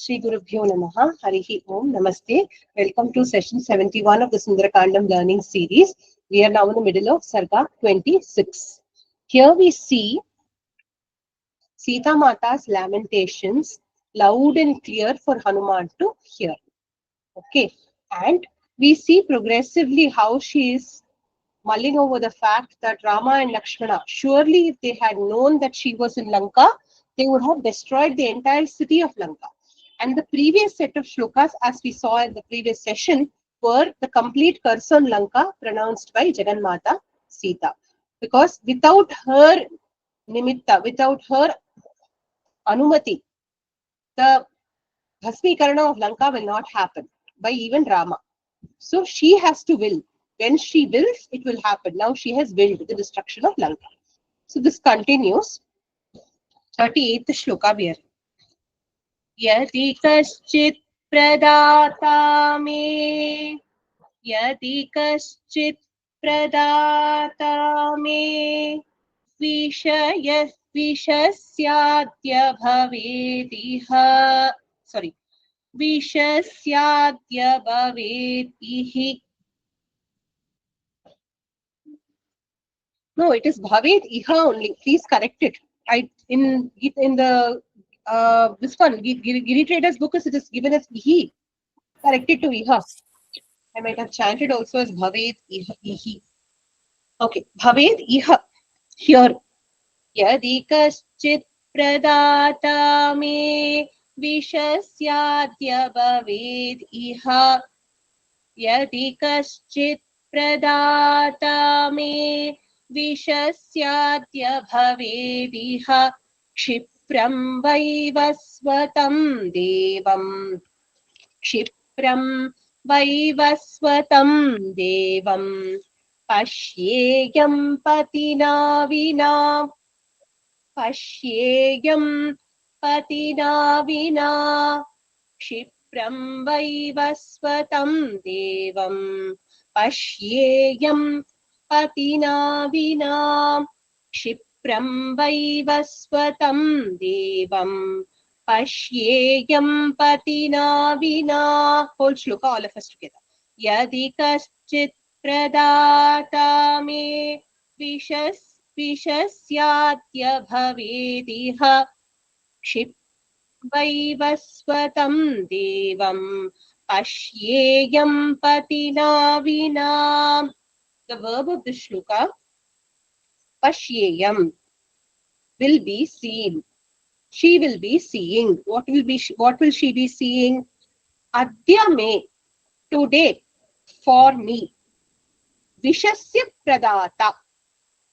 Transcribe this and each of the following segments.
Shri Gurubhyo Namaha, Harihi Om, Namaste. Welcome to session 71 of the Sundarakandam learning series. We are now in the middle of Sarga 26. Here we see Sita Mata's lamentations, loud and clear for Hanuman to hear. Okay, and we see progressively how she is mulling over the fact that Rama and Lakshmana, surely if they had known that she was in Lanka, they would have destroyed the entire city of Lanka. And the previous set of shlokas, as we saw in the previous session, were the complete curse on Lanka pronounced by Jagannatha Sita. Because without her nimitta, without her anumati, the Bhasmikarana of Lanka will not happen by even Rama. So she has to will. When she wills, it will happen. Now she has willed the destruction of Lanka. So this continues. 38th shloka we are. Yadi kaschit pradata me, yadi kaschit pradata me, vishaya vishasyadya bhavediha. Sorry. Vishasyadya bhavedihi. No, it is bhaved iha only. Please correct it. In the this one Giri Trader's book it is given as ihi. Correct it to iha. I might have chanted also as bhaved ihi. Okay, bhaved iha. Here, yadi kaschit pradata me vishasyadya bhaved iha. Yadi kaschit pradata me Vishasyadya bhavediha Kshipram vaivasvatam devam Kshipram vaivasvatam devam Pashyeyam patina vina Pashyeyam patina vina Kshipram vaivasvatam devam Pashyeyam patina vina Kshipram vaivasvatam devam Pashyeyam patina vina. Whole shloka, all of us together. Yadi kaschit pradata me vishasyadya bhavediha Kship vaivasvatam devam Pashyeyam patina vina. The verb of the shloka, Pashyeyam, will be seen. She will be seeing. What will she be seeing? Adya me, today, for me. Vishasya pradata.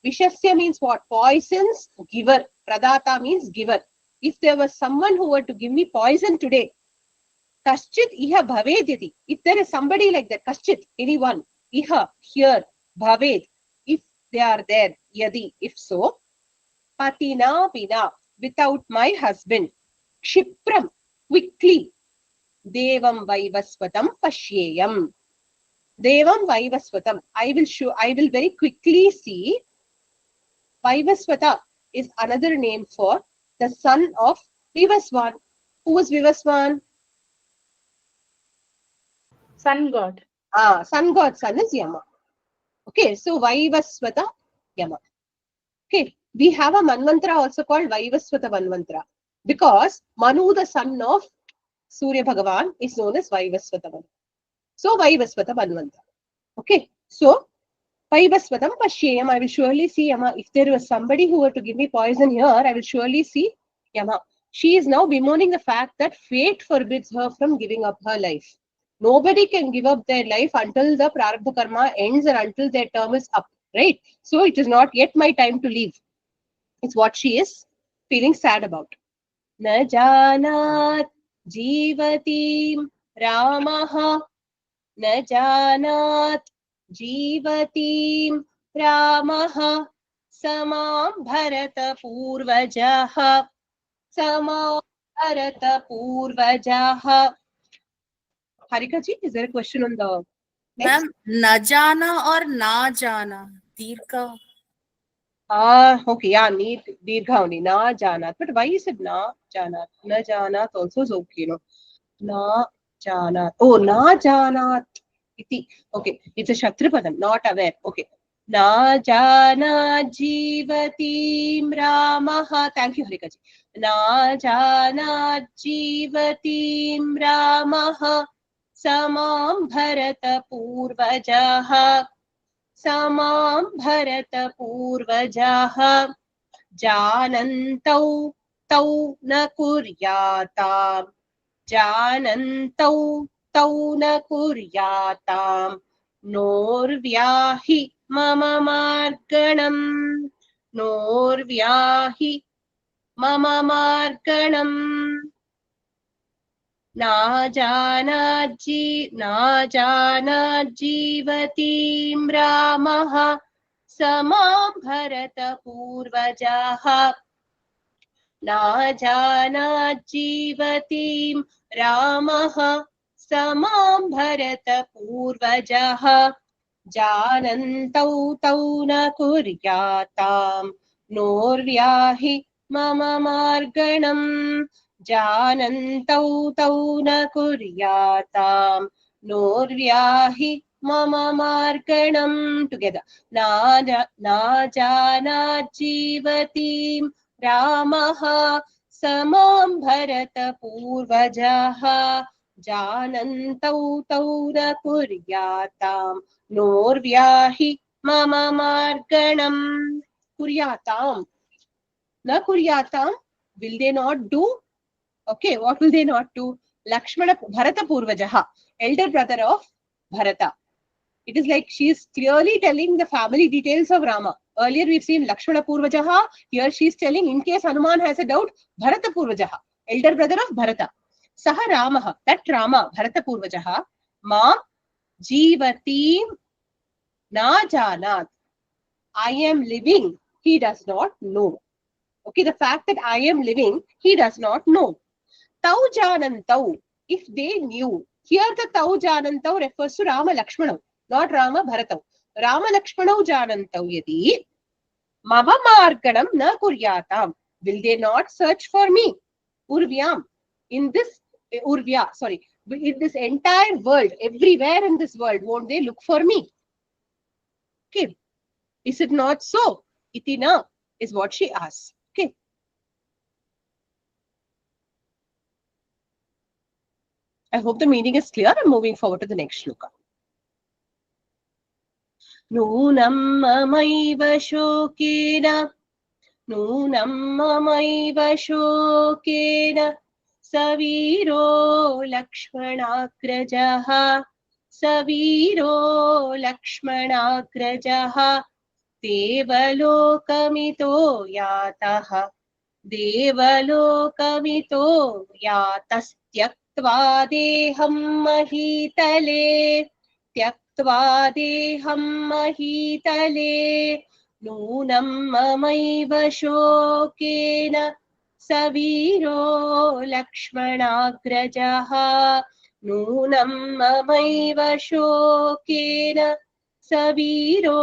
Vishasya means what? Poisons giver. Pradata means giver. If there was someone who were to give me poison today, kaschit iha bhavedyati. If there is somebody like that, kaschit, anyone, iha, here, bhaved, if they are there, yadi, if so, patina vina, without my husband, kshipram, quickly, devam vaivasvatam pashyeyam. Devam vaivasvatam, I will very quickly see. Vaivasvata is another name for the son of Vivaswan. Who was Vivaswan? Sun god. Sun god, son is Yama. Okay, so Vaivasvata Yama. Okay, we have a Manvantara also called Vaivasvata Manvantara because Manu, the son of Surya Bhagavan, is known as Vaivasvata Manvantara. So Vaivasvata Manvantara. Okay, so Vaivasvatam Pashyayam, I will surely see Yama. If there was somebody who were to give me poison here, I will surely see Yama. She is now bemoaning the fact that fate forbids her from giving up her life. Nobody can give up their life until the Prarabdha Karma ends and until their term is up, right? So it is not yet my time to leave. It's what she is feeling sad about. Na janat jivatim Ramaha na janat jivatim Ramaha samam bharata purvajaha samam bharata purvajaha. Harika ji, is there a question on the... ma'am न जाना और ना जाना दीर्घ Ah, okay, yeah, need dirgha only. Na janat. But why is it na janat? Na janat also is okay, no? Na janat. Oh, na janat. Iti. Okay, it's a Shatripadam, not aware. Okay. Na janat jivatim Ramaha. Thank you, Harikaji. Na janat jivatim Ramaha. Samam Bharata Purvajaha. समां भरतपूर्वजाः जानन्तौ तौ न कुर्याताम् जानन्तौ तौ न कुर्याताम् नोर्व्याहि मम मार्गणम् नोर्व्याहि मम मार्गणम् नाजानाज्जीवतीं रामः समां भरतपूर्वजाः नाजानाज्जीवतीं रामः समां भरतपूर्वजाः जानन्तौ तौ न कुर्याताम् नोर्व्याहि मम मार्गणम् जानन्तौ तौ न कुर्याताम् नोर्व्याहि मम मार्गणम् टुगेदर नाजानाज्जीवतीं रामः समां भरतपूर्वजाः जानन्तौ तौ न कुर्याताम् नोर्व्याहि मम मार्गणम् कुर्याताम् न कुर्याताम् will they not do? Okay, what will they not do? Lakshmana Bharata Purvajaha, elder brother of Bharata. It is like she is clearly telling the family details of Rama. Earlier we've seen Lakshmana Purvajaha. Here she is telling, in case Hanuman has a doubt, Bharata Purvajaha, elder brother of Bharata. Saha Ramaha, that Rama, Bharata Purvajaha, Ma Jivatim Na Janat. I am living, he does not know. Okay, the fact that I am living, he does not know. Tau Janantau, if they knew. Here the Tau Janantau refers to Rama Lakshmana, not Rama Bharatau. Rama Lakshmanau Janantau yadi. Mava Marganam na kuryatam. Will they not search for me? Urvyam. In this, Urvya, sorry. In this entire world, everywhere in this world, won't they look for me? Okay. Is it not so? Itina is what she asks. Okay. I hope the meaning is clear. I'm moving forward to the next shloka. Nunam mamayva shokena Nunam mamayva shokena Saviro Lakshmanagrajaha Saviro Lakshmanagrajaha Devalokамито yataha Devalokамито yatastyakत्वा deham mahitale त्यक्त्वा देहं महीतले नूनं ममैव शोकेन सवीरो लक्ष्मणाग्रजः नूनं ममैव शोकेन सवीरो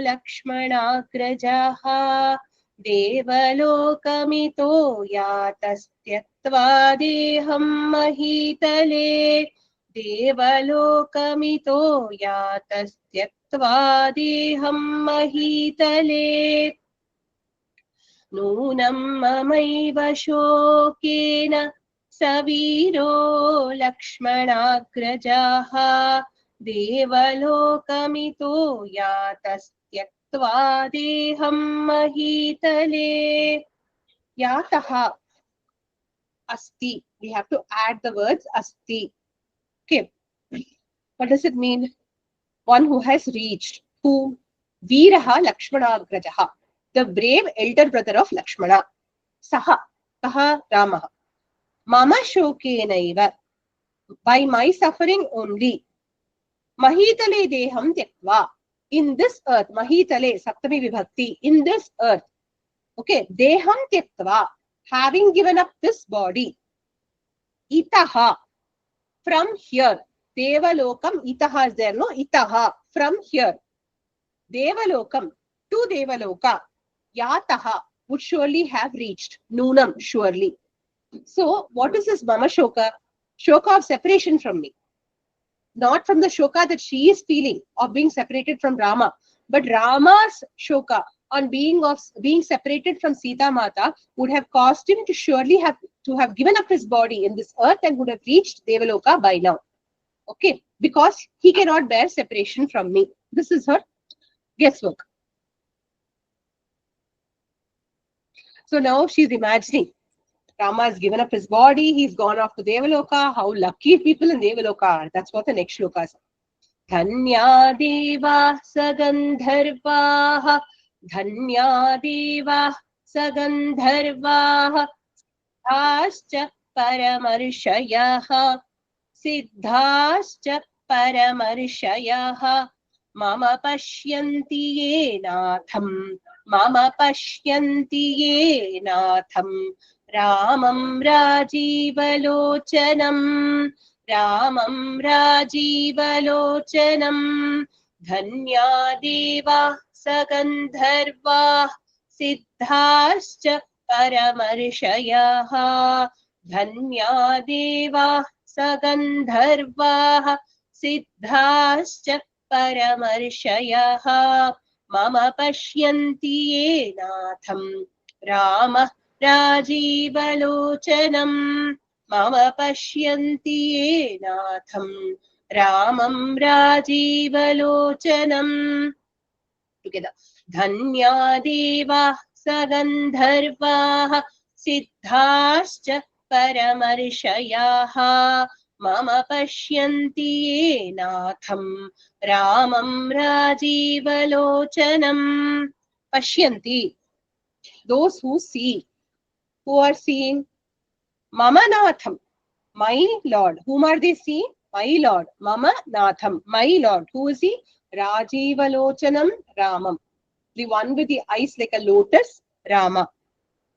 लक्ष्मणाग्रजः देवलोकमितो यातस्त्यक्त्वा देहं महीतले देवलोकमितो यातस्त्यक्त्वा देहं महीतले नूनं ममैव शोकेन सवीरो लक्ष्मणाग्रजः देवलोकमितो यातस्त्यक्त्वा देहं महीतले यातः asti. We have to add the words asti. Okay. What does it mean? One who has reached. Who? Veeraha Lakshmanagrajaha. The brave elder brother of Lakshmana. Saha. Saha Ramaha. Mama Shokenaiva. By my suffering only. Mahitale Deham Tyaktva. In this earth. Mahitale Saptami Vibhakti. In this earth. Okay. Deham Tyaktva. Having given up this body. Itaha. From here. Devalokam, itaha is there, no? Itaha, from here. Devalokam, to Devaloka. Yataha would surely have reached. Nunam, surely. So, what is this Mama Shoka? Shoka of separation from me. Not from the Shoka that she is feeling of being separated from Rama, but Rama's Shoka on being separated from Sita Mata would have caused him to surely have given up his body in this earth and would have reached Devaloka by now. Okay, because he cannot bear separation from me. This is her guesswork. So now she's imagining Rama has given up his body, he's gone off to Devaloka. How lucky people in Devaloka are. That's what the next shloka is. Dhanya deva sagandharvaha, dhanya deva sagandharvaha, siddhascha paramarshayah, siddhascha paramarshayah, mama pashyanti ye natham, mama pashyanti ye natham, Ramam Rajivalocanam, Ramam Rajivalocanam, Dhanya Deva Sagandharva, Siddhascha Paramarshayah, Dhanya Deva Sagandharva, Siddhascha Paramarshayah, Mama Pashyanti Ye Natham, Rama Rajivalocanam, Mama Pashyanti Ye Natham, Ramam Rajivalocanam. Together. Dhanya Deva Sagandharvaha, Siddhascha Paramarshayah, Mama Pashyanti Ye Natham, Ramam Rajivalocanam. Pashyanti, those who see. Who are seeing? Mama Natham, my Lord. Whom are they seeing? My Lord. Mama Natham, my Lord. Who is he? Rajivalochanam Ramam. The one with the eyes like a lotus, Rama.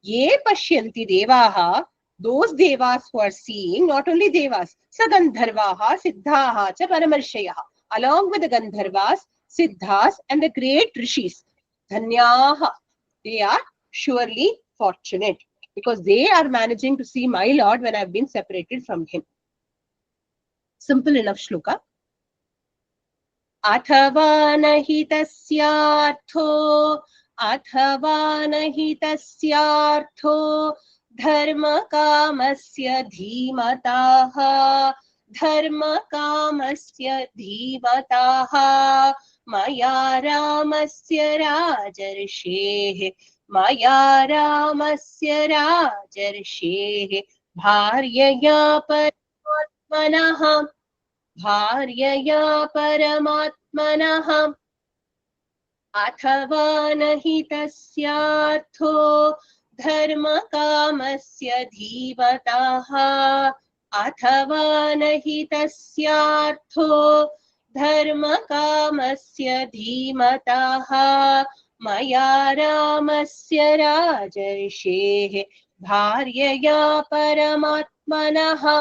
Ye Pashyanti Devaha, those Devas who are seeing, not only Devas, Sagandharvaha, Siddhaha, Cha Paramarshyaha, along with the Gandharvas, Siddhas, and the great Rishis. Dhanyaha, they are surely fortunate, because they are managing to see my Lord when I have been separated from him. Simple enough shloka. Athava nahi tasyartho, athava nahi tasyartho, dharma kamasya dhimataha, dharma kamasya dhimataha, maya ramasya rajarshehe, Maya Ramasya Rajarshehe Bharyaya Paramatmanaha Bharyaya Paramatmanaha Athava nahi tasyartho Dharma kamasya dhivataha Athava nahi tasyartho Dharma kamasya dhimataha Maya Ramasya Rajarshehe Bharyaya Paramatmanaha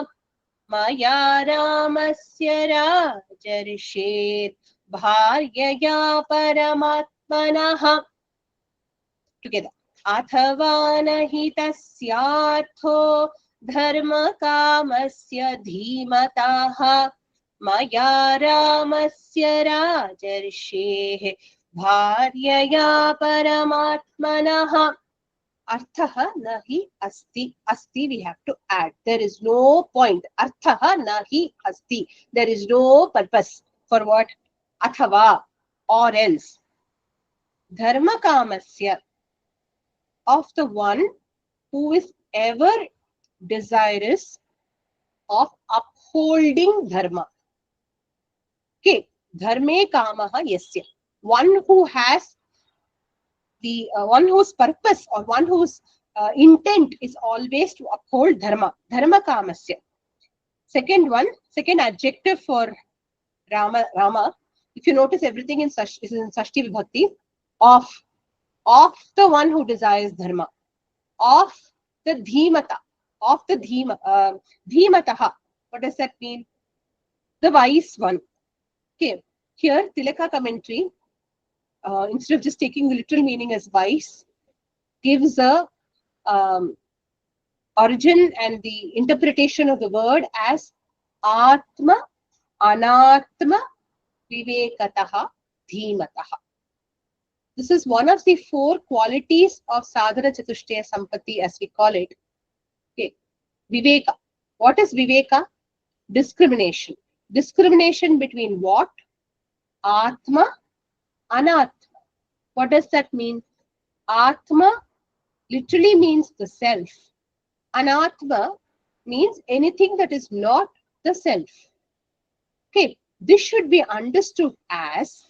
Maya Ramasya Rajarshehe Bharyaya Paramatmanaha. Together. Athava nahi tasyartho dharma kamasya dhimataha Maya Ramasya Rajarshehe Bharyaya Paramatmanaha. Arthaha nahi asti. Asti we have to add. There is no point. Arthaha nahi asti. There is no purpose. For what? Athava, or else. Dharma kamasya, of the one who is ever desirous of upholding dharma. Okay. Dharme kamaha yasya. One who has the one whose purpose or one whose intent is always to uphold dharma. Dharma kamasya. Second adjective for Rama. If you notice, everything is in Sashti Vibhakti. Of the one who desires dharma. Of the dhimata. Of the dhimataha. What does that mean? The wise one. Okay. Here, Tilaka commentary, instead of just taking the literal meaning as wise, gives a origin and the interpretation of the word as Atma, Anatma, Vivekataha, Dhimataha. This is one of the 4 qualities of Sadhana Chatushtaya Sampatti, as we call it. Okay. Viveka. What is Viveka? Discrimination. Discrimination between what? Atma, Anatma. What does that mean? Atma literally means the self. Anatma means anything that is not the self. Okay, this should be understood as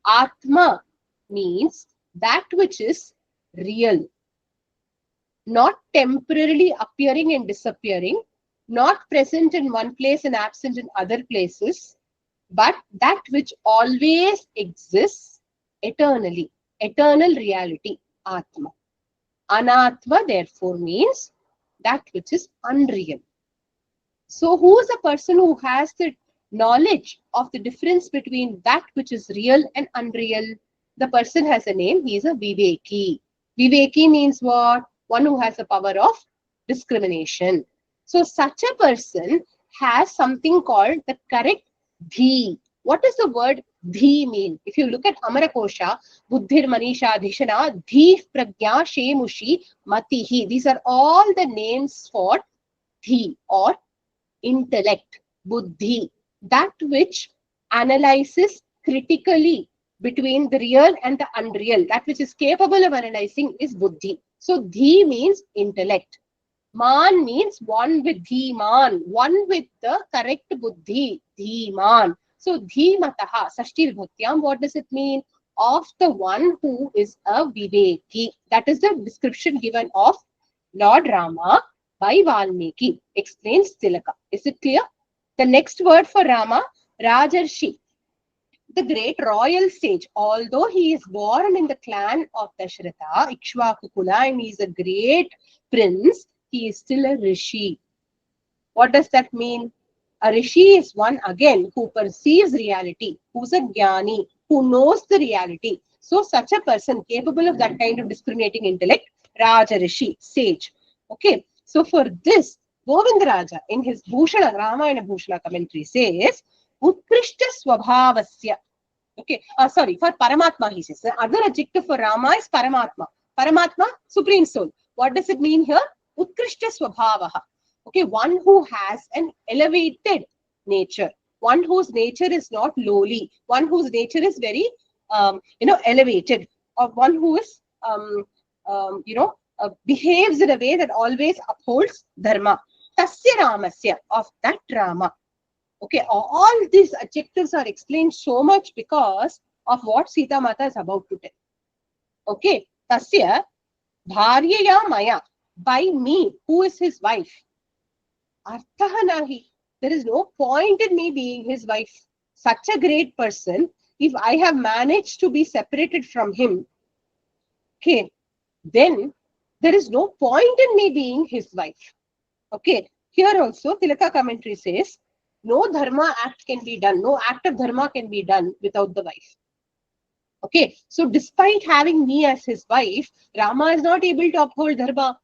Atma means that which is real, not temporarily appearing and disappearing, not present in one place and absent in other places, but that which always exists eternally, eternal reality, Atma. Anatma therefore means that which is unreal. So who is a person who has the knowledge of the difference between that which is real and unreal? The person has a name, he is a Viveki. Viveki means what? One who has a power of discrimination. So such a person has something called the correct dhi. What does the word dhi mean? If you look at Amarakosha, Buddhir Manisha Dhishana, Dhi Pragya Shemushi Matihi. These are all the names for dhi or intellect, buddhi, that which analyzes critically between the real and the unreal, that which is capable of analyzing is buddhi. So dhi means intellect. Man means one with dhiman, one with the correct buddhi, dhiman. So dhimataha, sashti vibhaktiyam, what does it mean? Of the one who is a viveki. That is the description given of Lord Rama by Valmiki, explains Tilaka. Is it clear? The next word for Rama, Rajarshi, the great royal sage. Although he is born in the clan of Dashratha, Ikshvaku Kula, and he is a great prince, he is still a rishi. What does that mean? A rishi is one again who perceives reality, who's a jnani, who knows the reality. So such a person capable of that kind of discriminating intellect, Raja Rishi, sage. Okay, so for this, Govinda Raja in his Bhushana, Ramayana Bhushana commentary says, Utkrishta Swabhavasya. Okay, sorry, for Paramatma he says. The other adjective for Rama is Paramatma. Paramatma, Supreme Soul. What does it mean here? Utkrishta Swabhavaha. Okay, one who has an elevated nature, one whose nature is not lowly, one whose nature is very, elevated, or one who is, behaves in a way that always upholds dharma. Tasya Ramasya, of that Rama. Okay, all these adjectives are explained so much because of what Sita Mata is about to tell. Okay, Tasya Bharyaya Maya, by me, who is his wife. Arthaha nahi. There is no point in me being his wife. Such a great person, if I have managed to be separated from him, okay, then there is no point in me being his wife. Okay, here also Tilaka commentary says, no dharma act can be done, no act of dharma can be done without the wife. Okay, so despite having me as his wife, Rama is not able to uphold dharma.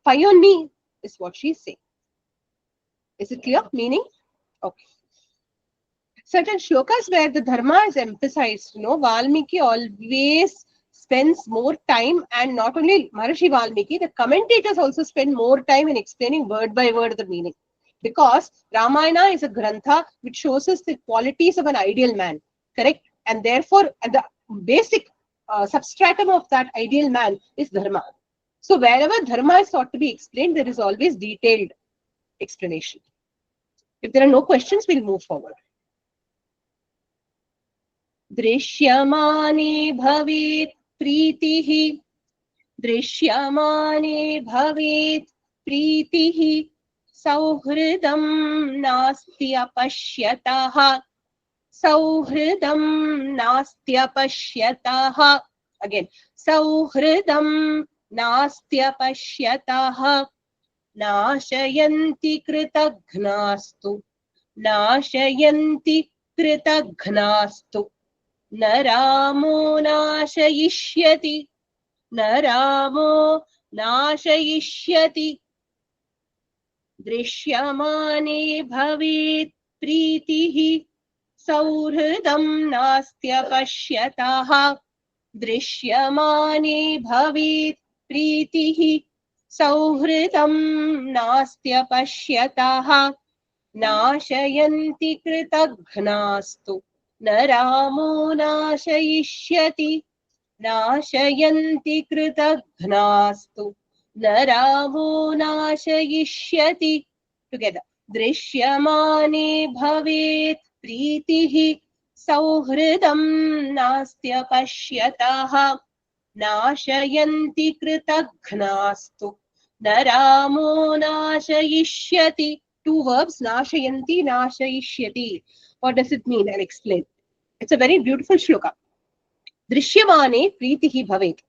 Fie on me, is what she is saying. Is it clear? Meaning? Okay. Certain shlokas where the dharma is emphasized, Valmiki always spends more time, and not only Maharishi Valmiki, the commentators also spend more time in explaining word by word the meaning. Because Ramayana is a grantha which shows us the qualities of an ideal man, correct? And therefore, the basic substratum of that ideal man is dharma. So wherever dharma is thought to be explained, there is always detailed explanation. If there are no questions, we'll move forward. Drishyamane bhavet pritihi. Drishyamane bhavet pritihi. Sauhridam nastya pashyataha. Sauhridam nastya pashyataha. Again. Sauhridam nastya pashyataha. Nashayanti kritagnastu. Nashayanti kritagnastu. Naramo nashayishyati. न रामो नाशयिष्यति दृश्यमाने भवेत् प्रीतिः सौहृदं नास्त्यपश्यतः दृश्यमाने भवेत् प्रीतिः सौहृदं नास्त्यपश्यतः नाशयन्ति कृतघ्नास्तु न रामो नाशयिष्यति नाशयन्ति कृतघ्नास्तु न रामो नाशयिष्यति टुगेदर दृश्यमाने भवेत् प्रीतिः सौहृदं नास्त्यपश्यतः नाशयन्ति कृतघ्नास्तु न रामो नाशयिष्यति. Two verbs, nashayanti, nashayishyati. What does it mean? I'll explain. It's a very beautiful shloka. Drishyamane pritihi bhavet.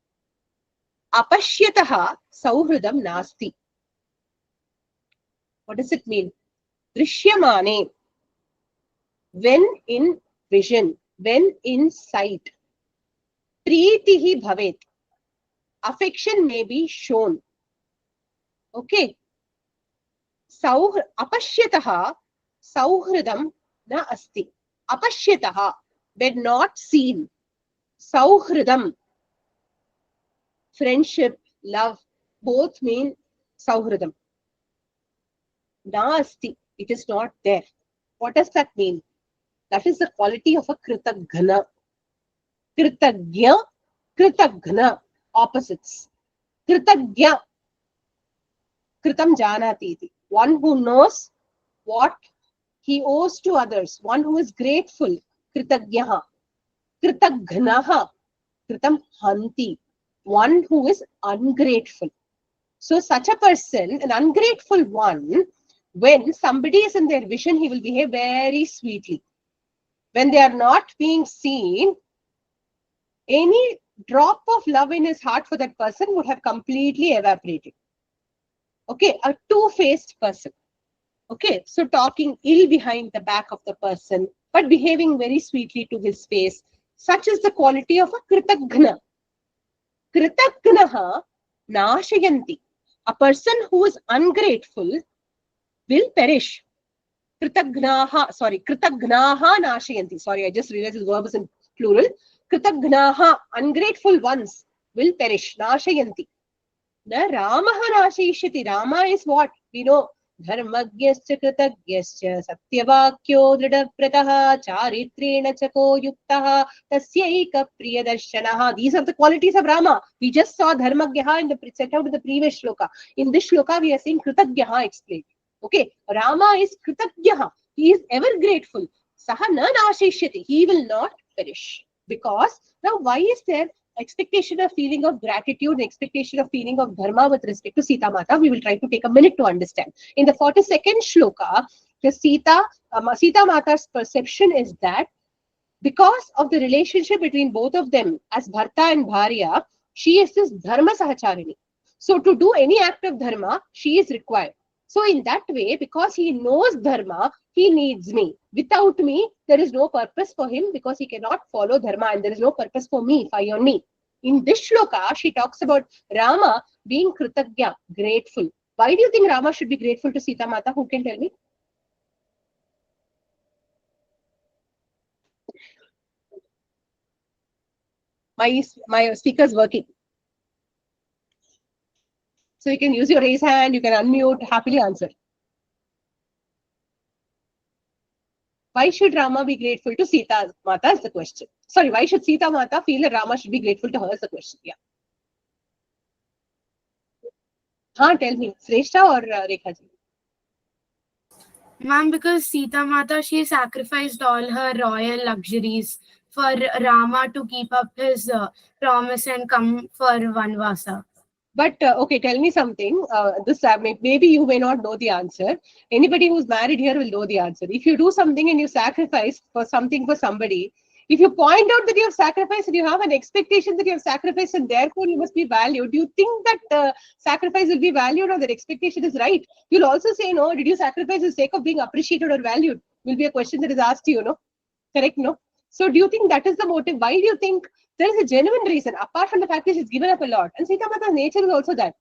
Apashyataha sauhridam nasti. What does it mean? Drishyamane, when in vision, when in sight. Pritihi bhavet. Affection may be shown. Okay. Apashyataha sauhridam na asti. Apashyataha, when not seen. Sauhridam, friendship, love, both mean sauhridam. Na asti, it is not there. What does that mean? That is the quality of a kritagna. Kritagya, kritagna, opposites. Kritagya, kritam janati iti. One who knows what he owes to others. One who is grateful. Kritagyaha. Kritagnaha. Kritam hanti. One who is ungrateful. So such a person, an ungrateful one, when somebody is in their vision, he will behave very sweetly. When they are not being seen, any drop of love in his heart for that person would have completely evaporated. Okay, a two-faced person. Okay, so talking ill behind the back of the person, but behaving very sweetly to his face. Such is the quality of a kritagna. Kritagnaha nashayanti. A person who is ungrateful will perish. Kritagnaha nashayanti. Sorry, I just realized this verb is in plural. Kritagnaha, ungrateful ones, will perish. Nashayanti. Na Ramaha nashayishyati. Rama is what? We know. Dharmagyascha kritagyascha satyavakyo dridapratah charitrena chako yuktaha tasyaika priyadarshanaha. These are the qualities of Rama. We just saw dharmagyaha in the set out in the previous shloka. In this shloka, we are seeing kritagyaha explained. Okay, Rama is kritagyaha. He is ever grateful. Saha na nashishyati. He will not perish. Because now why is there expectation of feeling of gratitude, expectation of feeling of dharma with respect to Sita Mata? We will try to take a minute to understand. In the 42nd shloka, the Sita Mata's perception is that because of the relationship between both of them as Bharta and Bharya, she is this dharma sahacharini. So to do any act of dharma, she is required. So in that way, because he knows dharma, he needs me. Without me, there is no purpose for him because he cannot follow dharma, and there is no purpose for me, if I on me. In this shloka, she talks about Rama being kritagya, grateful. Why do you think Rama should be grateful to Sita Mata? Who can tell me? My speaker is working. So you can use your raise hand, you can unmute, happily answer. Why should Rama be grateful to Sita Mata is the question. Sorry, why should Sita Mata feel that Rama should be grateful to her is the question. Yeah. Tell me, Shrestha or Rekha ji? Ma'am, because Sita Mata, she sacrificed all her royal luxuries for Rama to keep up his promise and come for Vanvasa. But okay, tell me something. This maybe you may not know the answer. Anybody who's married here will know the answer. If you do something and you sacrifice for something for somebody, if you point out that you have sacrificed and you have an expectation that you have sacrificed and therefore you must be valued, do you think that sacrifice will be valued or that expectation is right? You'll also say, no, did you sacrifice for the sake of being appreciated or valued? Will be a question that is asked to you, no? Correct, no? So do you think that is the motive? Why do you think There is a genuine reason, apart from the fact that she's given up a lot. And Sita Mata's nature is also that.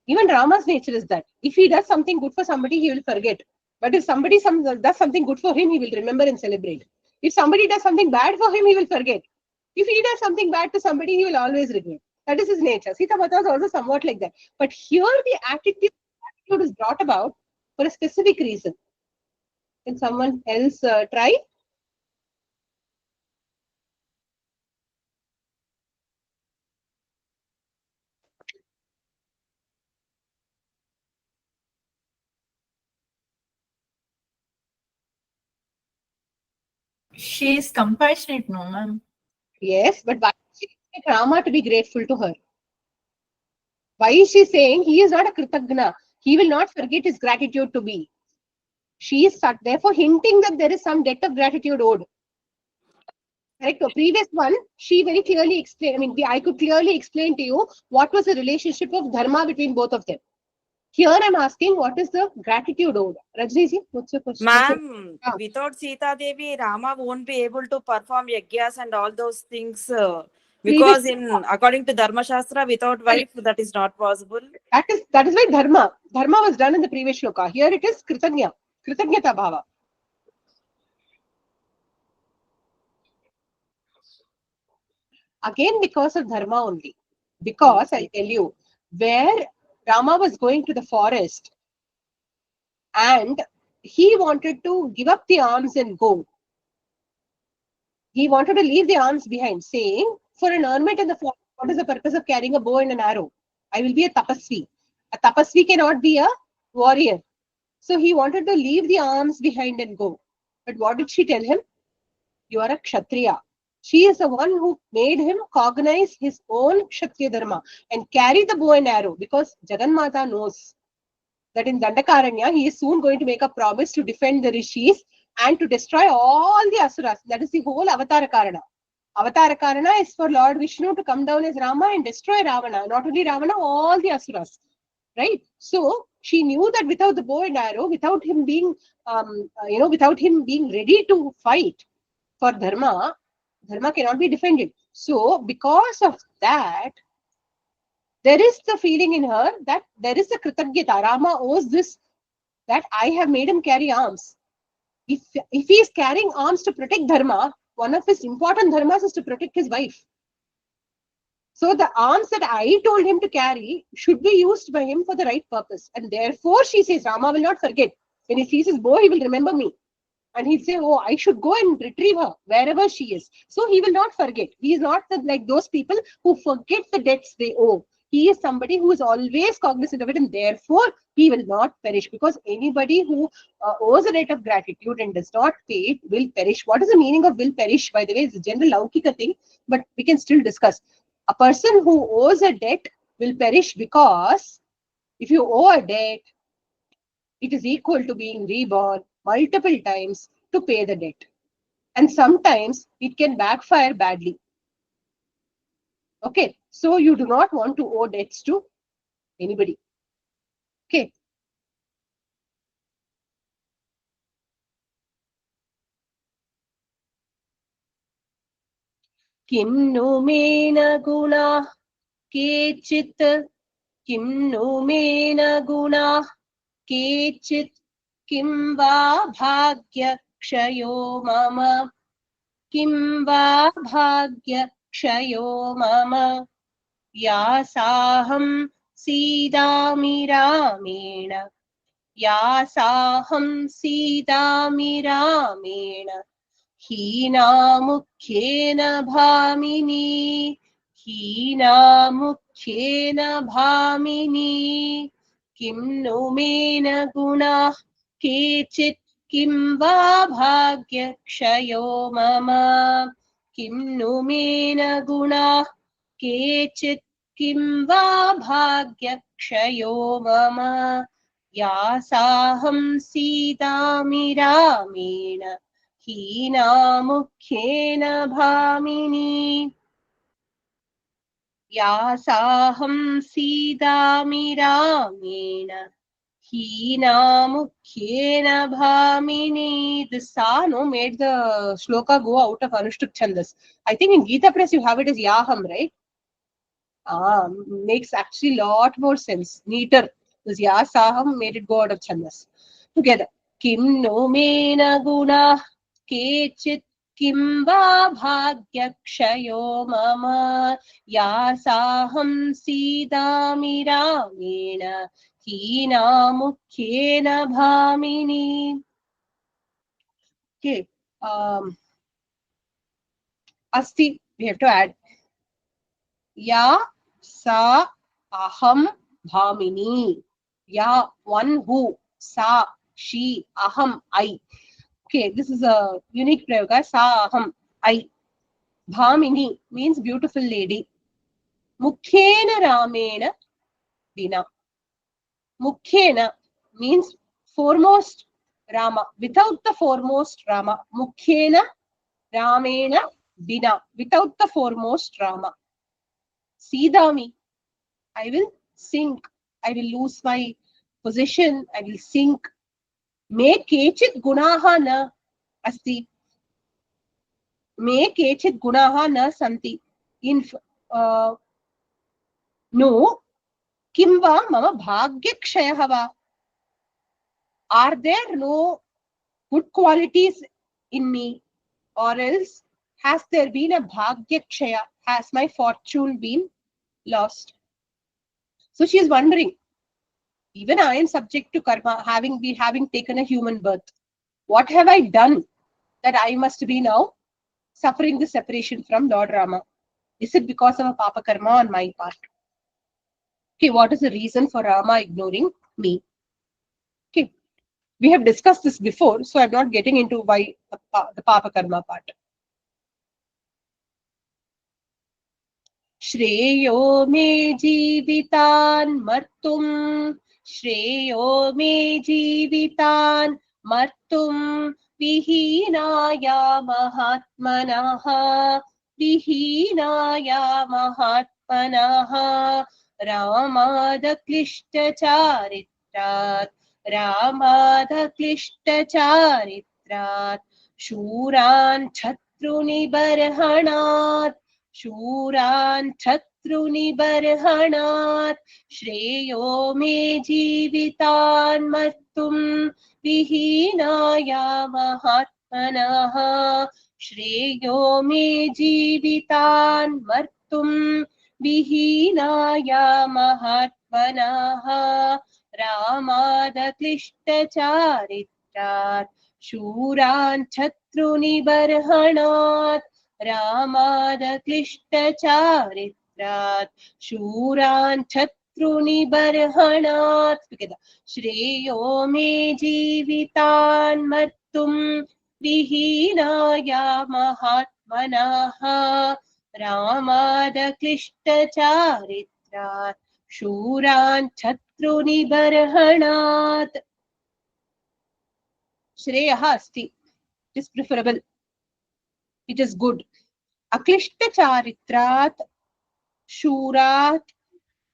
Even Rama's nature is that. If he does something good for somebody, he will forget. But if somebody does something good for him, he will remember and celebrate. If somebody does something bad for him, he will forget. If he does something bad to somebody, he will always regret. That is his nature. Sita Mata is also somewhat like that. But here the attitude is brought about for a specific reason. Can someone else try? She is compassionate, no, ma'am. Yes, but why does she expect Rama to be grateful to her? Why is she saying he is not a Kritagna? He will not forget his gratitude to me. She is therefore hinting that there is some debt of gratitude owed. Correct. The previous one, she very clearly explained. I mean, I could clearly explain to you what was the relationship of dharma between both of them. Here I'm asking, what is the gratitude owed? Rajni, what's your question? Ma'am, without Sita Devi, Rama won't be able to perform yajnas and all those things because according to Dharma Shastra, without wife, that is not possible. That is why dharma was done in the previous shloka. Here it is kritagnyata bhava. Again, because of dharma only. Because I'll tell you, where Rama was going to the forest and he wanted to give up the arms and go. He wanted to leave the arms behind, saying, for an hermit in the forest, what is the purpose of carrying a bow and an arrow? I will be a tapasvi. A tapasvi cannot be a warrior. So he wanted to leave the arms behind and go. But what did she tell him? You are a kshatriya. She is the one who made him cognize his own kshatriya dharma and carry the bow and arrow, because Jagannatha knows that in Dandakaranya he is soon going to make a promise to defend the rishis and to destroy all the asuras. That is the whole Avatara Karana. Avatara Karana is for Lord Vishnu to come down as Rama and destroy Ravana. Not only Ravana, all the asuras. Right? So she knew that without the bow and arrow, without him being, without him being ready to fight for dharma cannot be defended. So because of that, there is the feeling in her that there is a kritagyata. Rama owes this, that I have made him carry arms. If he is carrying arms to protect dharma, one of his important dharmas is to protect his wife. So the arms that I told him to carry should be used by him for the right purpose. And therefore, she says, Rama will not forget. When he sees his bow, he will remember me. And he'll say, oh, I should go and retrieve her wherever she is. So he will not forget. He is not like those people who forget the debts they owe. He is somebody who is always cognizant of it, and therefore he will not perish. Because anybody who owes a debt of gratitude and does not pay it will perish. What is the meaning of will perish? By the way, it's a general laukika thing, but we can still discuss. A person who owes a debt will perish because if you owe a debt, it is equal to being reborn multiple times to pay the debt. And sometimes it can backfire badly. Okay, so you do not want to owe debts to anybody. Okay. Kim no mena guna kechit, kim no mena guna kechit, kim va bhagya kshayo mama, kim va bhagya kshayo mama, यासाहं सीदामि रामेण, यासाहं सीदामि रामेण, हीनामुख्येन भामिनी, हीनामुख्येन भामिनी, किं no main गुणाः केचित्, किं वा भाग्यक्षयो मम, किं no main गुणाः केचित्, किं वा भाग्यक्षयो मम, यासाहं सीदामि रामेण, हीनामुख्येन भामिनी, यासाहं सीदामि रामेण, Hina Mukhyena Bhamini. The Sa no made the shloka go out of Anushtuk Chandas. I think in Gita Press you have it as Yaham, right? Makes actually lot more sense. Neater. This Ya Saham made it go out of Chandas. Together. Kim no mena guna kechit kim va bhagyakshayo mama ya saham sidami ramena hina mukhyena bhamini. Okay. Asti, we have to add. Ya sa aham bhamini. Ya, one who. Sa, she, aham, I. Okay, this is a unique prayoga. Sa aham, I. Bhamini means beautiful lady. Mukhyena ramena dina. Mukhyena means foremost Rama. Without the foremost Rama. Mukhyena ramena dina. Without the foremost Rama. Sidami. I will sink. I will lose my position. I will sink. Me kechit gunaha na asti. Me kechit gunaha na santi. No. Kimva mama bhagyakshayah va. Are there no good qualities in me? Or else has there been a bhagyakshaya? Has my fortune been lost? So she is wondering. Even I am subject to karma, having taken a human birth. What have I done that I must be now suffering the separation from Lord Rama? Is it because of a papa karma on my part? Okay, what is the reason for Rama ignoring me? Okay, we have discussed this before, so I'm not getting into why the papa karma part. Shreyo me jivitan martum. Shreyo me jivitan martum. Vihinaya mahatmanaha. Vihinaya mahatmanaha. Ramada klishta charitrat. Ramada klishta charitrat. Shuran chatruni barhanat. Shuran chatruni barhanat. Shreyo me jivitan martum. Vihinaya mahatmanaha. Shreyo me jivitan martum. Vihinaya mahatmanaha. Ramada klishta charitrat. Shuran chatruni barhanat. Ramada klishta charitrat. Shuran chatruni barhanat. Together. Shreyo me jivitan martum. Vihinaya mahatmanaha. Ramada klishta charitrat. Shuran chatruni barhanat. Shreyaha asti. It is preferable. It is good. Aklishta charitrat. Shurat.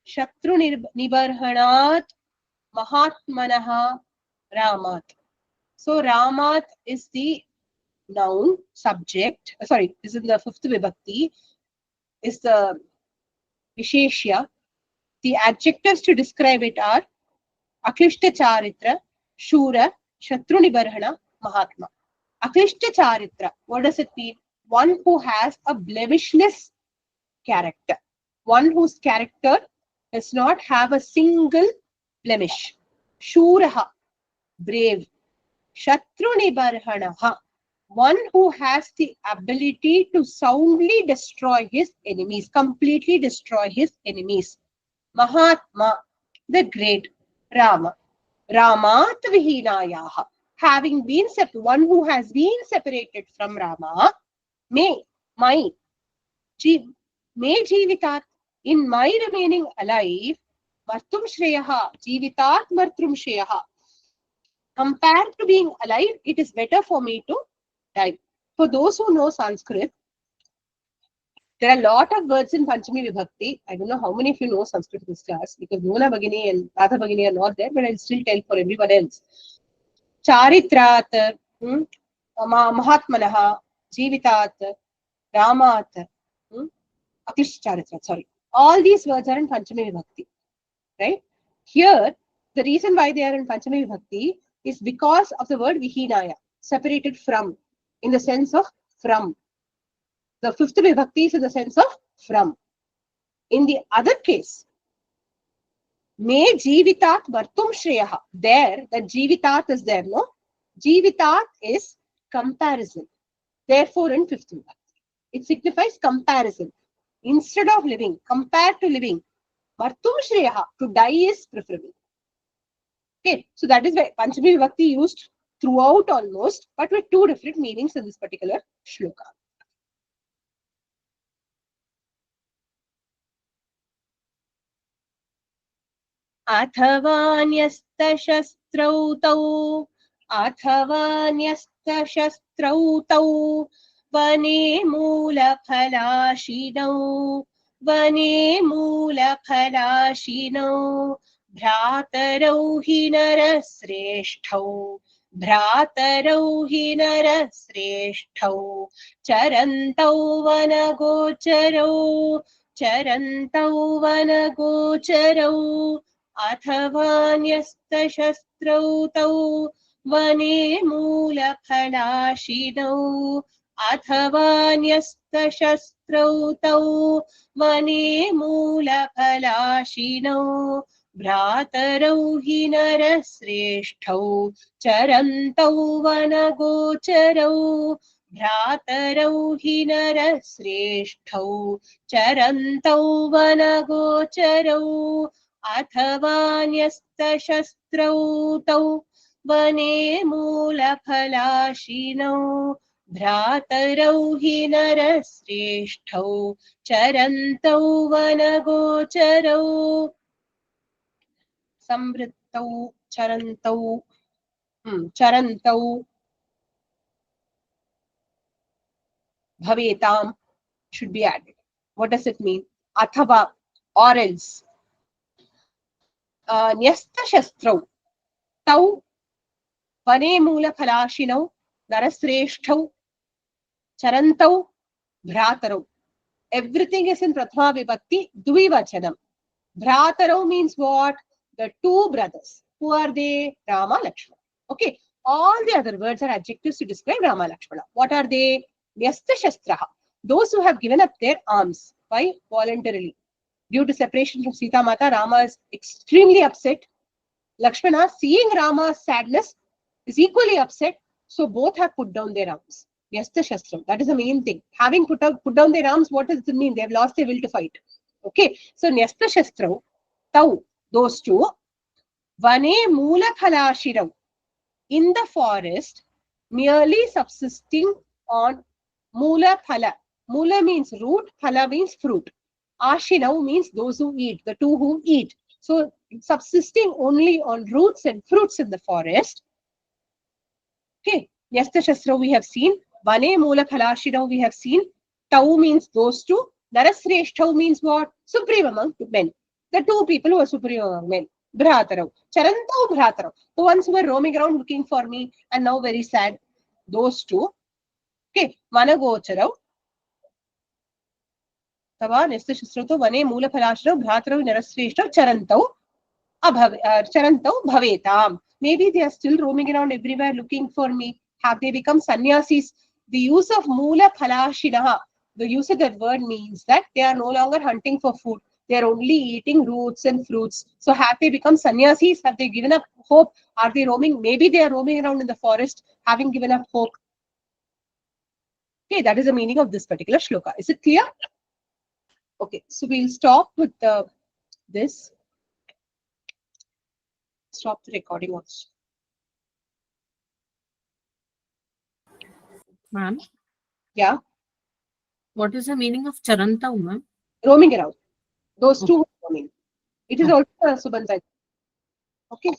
Shatru nibarhanat. Mahatmanaha. Ramat. So Ramat is the noun, subject. Sorry, this is the fifth vibhakti. Is the Visheshya. The adjectives to describe it are Aklishta Charitra, Shura, Shatrunibarhana, Mahatma. Aklishta Charitra, what does it mean? One who has a blemishless character. One whose character does not have a single blemish. Shuraha, brave. Shatrunibarhanaha, one who has the ability to soundly destroy his enemies, completely destroy his enemies. Mahatma, the great. Rama. Ramat Vihinayaha. Having been one who has been separated from Rama, may jivitat, in my remaining alive, martum shreyaha, jivitat martum shreyaha. Compared to being alive, it is better for me to die. For those who know Sanskrit, There are a lot of words in Panchami Vibhakti. I don't know how many of you know Sanskrit in this class because Mona Bhagini and Radha Bhagini are not there, but I'll still tell for everyone else. Charitrat, Mahatmanaha, Jivitat, Ramat, Aklish Charitrat, sorry. All these words are in Panchami Vibhakti, right? Here, the reason why they are in Panchami Vibhakti is because of the word Vihinaya, separated from, in the sense of from. The fifth Vibhakti is in the sense of from. In the other case, Me Jivitat Vartum Shreyaha. There, the Jivitat is there, no? Jivitat is comparison. Therefore, in fifth Vibhakti, it signifies comparison. Instead of living, compared to living, Vartum Shreyaha, to die is preferable. Okay, so that is why Panchami Vibhakti used throughout almost, but with two different meanings in this particular shloka. अथवान्यस्तशस्त्रौ तौ वने मूलफलाशिनौ भ्रातरौ हि नरश्रेष्ठौ चरन्तौ वनगोचरौ अथवान्यस्तशस्त्रौ तौ वने मूलफलाशिनौ भ्रातरौ हि नरश्रेष्ठौ चरन्तौ वनगोचरौ अथवान्यस्तशस्त्रौ तौ वने मूलफलाशिनौ भ्रातरौ हि नरश्रेष्ठौ चरन्तौ वनगोचरौ संवृत्तौ चरन्तौ bhavetam should be added. What does it mean? Athava, or else. Nyasta shastrau tau vane moola phalashinau narasreshtau charantau bhratarau. Everything is in prathama vibhakti dvivachanam. Bhratarau means what? The two brothers. Who are they? Rama, Lakshmana. Okay. All the other words are adjectives to describe Rama, Lakshmana. What are they? Nyasta shastraha. Those who have given up their arms. Why? Voluntarily. Due to separation from Sita Mata, Rama is extremely upset. Lakshmana, seeing Rama's sadness, is equally upset. So both have put down their arms. Nyasta shastram. That is the main thing. Having put down their arms, what does it mean? They have lost their will to fight. Okay. So Nyasta shastram, tau, those two, vane moola phalashirav, in the forest, merely subsisting on moola phala. Moola means root, phala means fruit. Ashinav means those who eat, the two who eat. So subsisting only on roots and fruits in the forest. Okay, Nyasta Shastra we have seen. Vane Moola Phalashinav we have seen. Tau means those two. Narasreshtau means what? Supreme among men. The two people who are supreme among men. Bhratarau. Charantau Bhratarau. The ones who were roaming around looking for me and now very sad. Those two. Okay, Vanagocharau. Tava Nyasta Shastra Vane Moola Phalashinav Bhratarau Narasreshtau Charantau. Charantau Bhavetam. Maybe they are still roaming around everywhere looking for me. Have they become sannyasis? The use of Moola Phalashinaha, the use of that word means that they are no longer hunting for food. They are only eating roots and fruits. So have they become sannyasis? Have they given up hope? Are they roaming? Maybe they are roaming around in the forest having given up hope. Okay, that is the meaning of this particular shloka. Is it clear? Okay, so we'll stop with this. Stop the recording also. Ma'am, Yeah, what is the meaning of Charantau, ma'am? roaming around. Those two roaming. It is also a Subandha. Okay,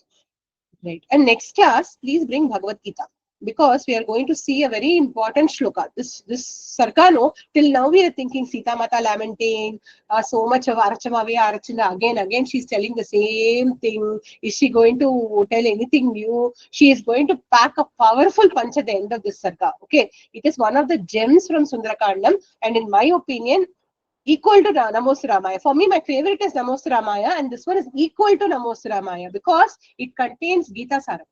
right. And next class, please bring Bhagavad Gita. because we are going to see a very important shloka. This Sarga, no, till now we are thinking Sita Mata lamenting, so much of Archamavi Archana, again she's telling the same thing. Is she going to tell anything new? She is going to pack a powerful punch at the end of this Sarga. Okay, it is one of the gems from Sundarakandam, and in my opinion, equal to Namos Ramaya. For me, my favorite is Namos Ramaya, and this one is equal to Namos Ramaya because it contains Gita Saram.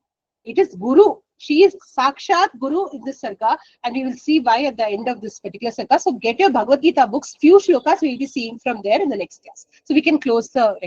It is Guru. She is Sakshat Guru in this Sarga, and we will see why at the end of this particular Sarga. So get your Bhagavad Gita books, few shlokas we will be seeing from there in the next class. So we can close the